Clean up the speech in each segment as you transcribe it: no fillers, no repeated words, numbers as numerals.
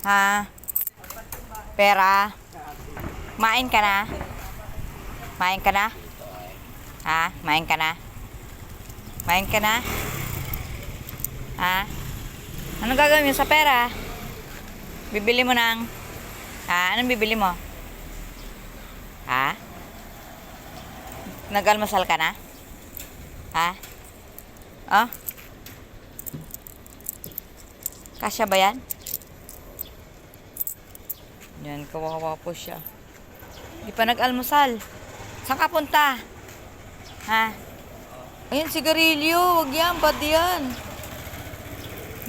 Ha? Pera? Main ka na? Main ka na? Ha? Main ka na? Main ka na? Ha? Anong gagawin mo sa pera? Bibili mo ng... Ha? Anong bibili mo? Ha? Nag-almusal ka na? Ha? Oh? Kasya ba yan? Yan, kawawa po siya. Di pa nag-almusal. Saan ka punta? Ha? Ayun, sigarilyo. Huwag yan, bad yan.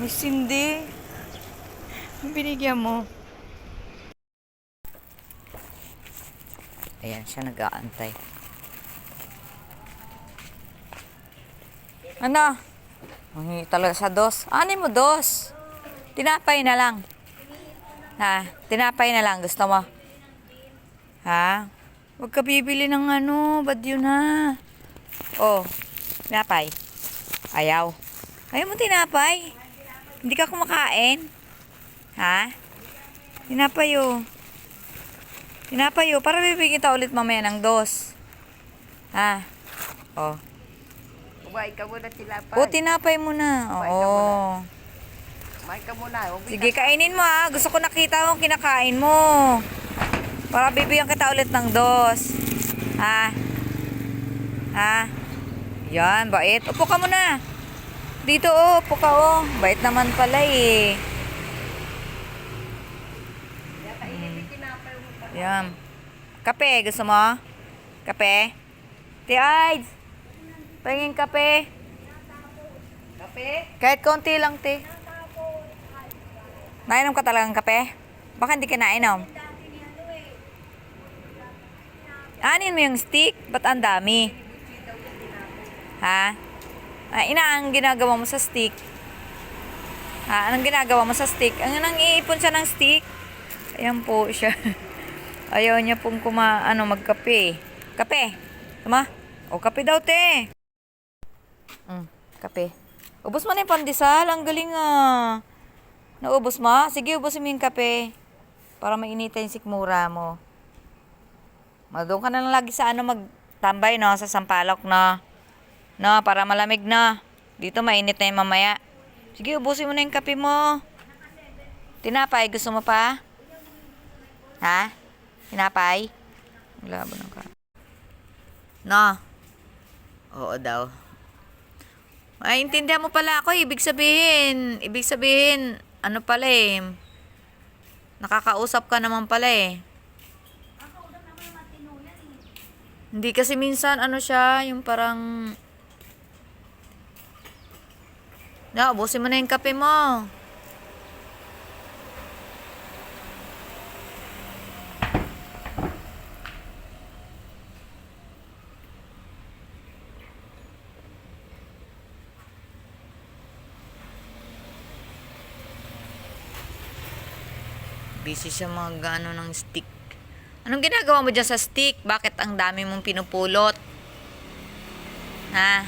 May sindi. Ang binigyan mo. Ayan, siya nag-aantay. Ano? Ang talaga sa dos. Ano mo dos? Tinapay na lang. Ha? Tinapay na lang. Gusto mo? Ha? Huwag ka bibili ng ano. Bad yun ha. Oh. Tinapay. Ayaw. Ayaw mo tinapay? Hindi ka kumakain? Ha? Tinapay oh. Tinapay oh. Para bibigyan kita ulit mamaya ng dos. Ha? Oh. Kumain ka muna tinapay. O, tinapay mo na. Oo. Kumain ka muna. Sige, kainin mo ha. Gusto ko nakita mo kinakain mo. Para bibigyan kita ulit ng dos. Ha? Ha? Yan, bait. Upo ka muna. Dito oh, upo ka oh. Bait naman pala eh. Yan. Kape, gusto mo? Kape? T-Ides. Pahingin kape. Kape? Kahit konti lang, te. Nainom ka talagang kape? Baka hindi ka nainom. Anin mo yung stick? Ba't ang dami? Ha? Ang ginagawa mo sa stick? Ha? Anong ginagawa mo sa stick? Ang iipon siya ng stick? Ayan po siya. Ayaw niya pong magkape. Kape? Tama? O, kape daw, te. Kape. Ubos mo na yung pandesal. Ang galing ah. Naubos mo? Sige, ubusin mo yung kape. Para mainitin yung sikmura mo. Doon ka na lang lagi sa magtambay, no? Sa sampalok, no? No, para malamig, no? Dito mainit na yung mamaya. Sige, ubusin mo na yung kape mo. Tinapay, gusto mo pa? Ha? Tinapay? Wala ba ng kape? No? Oo daw. Ay, intindihan mo pala ako. Ibig sabihin, ano pala eh. Nakakausap ka naman pala eh. Hindi kasi minsan, siya, yung parang... Ubusin mo na yung kape mo. Busy siya ng stick. Anong ginagawa mo dyan sa stick? Bakit ang dami mong pinupulot? Ha?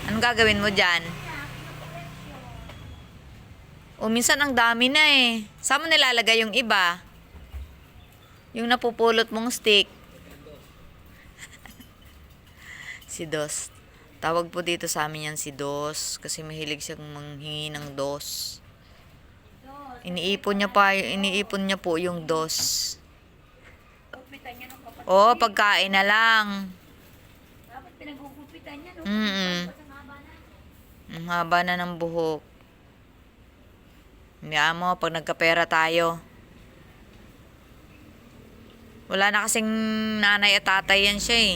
Anong gagawin mo dyan? O minsan ang dami na eh. Saan mo nilalagay yung iba? Yung napupulot mong stick. Si Dos. Tawag po dito sa amin yan si Dos. Kasi mahilig siyang manghingi ng dos. Iniipon niya po yung dos. Oh, pagkain na lang. Dapat pinagugupitan niya, no? Ang haba na ng buhok. Hindi mo, pag nagkapera tayo. Wala na kasing nanay at tatay yan siya eh.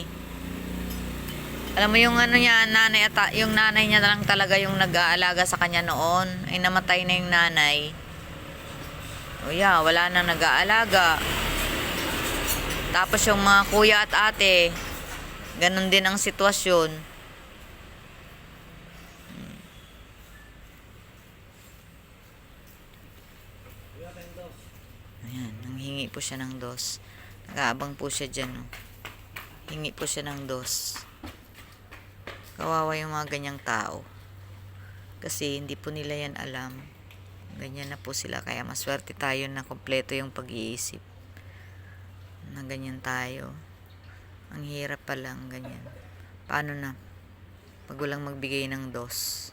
Alam mo yung yung nanay niya na lang talaga yung nag-aalaga sa kanya noon. Ay namatay na yung nanay. O yeah, wala nang nag-aalaga. Tapos yung mga kuya at ate, ganun din ang sitwasyon. Ayan, nanghingi po siya ng dos. Nag-aabang po siya dyan. Oh. Hingi po siya ng dos. Kawawa yung mga ganyang tao. Kasi hindi po nila yan alam. Ganyan na po sila. Kaya maswerte tayo na kompleto yung pag-iisip. Na ganyan tayo. Ang hirap pa lang ganyan. Paano na? Pag walang magbigay ng dos.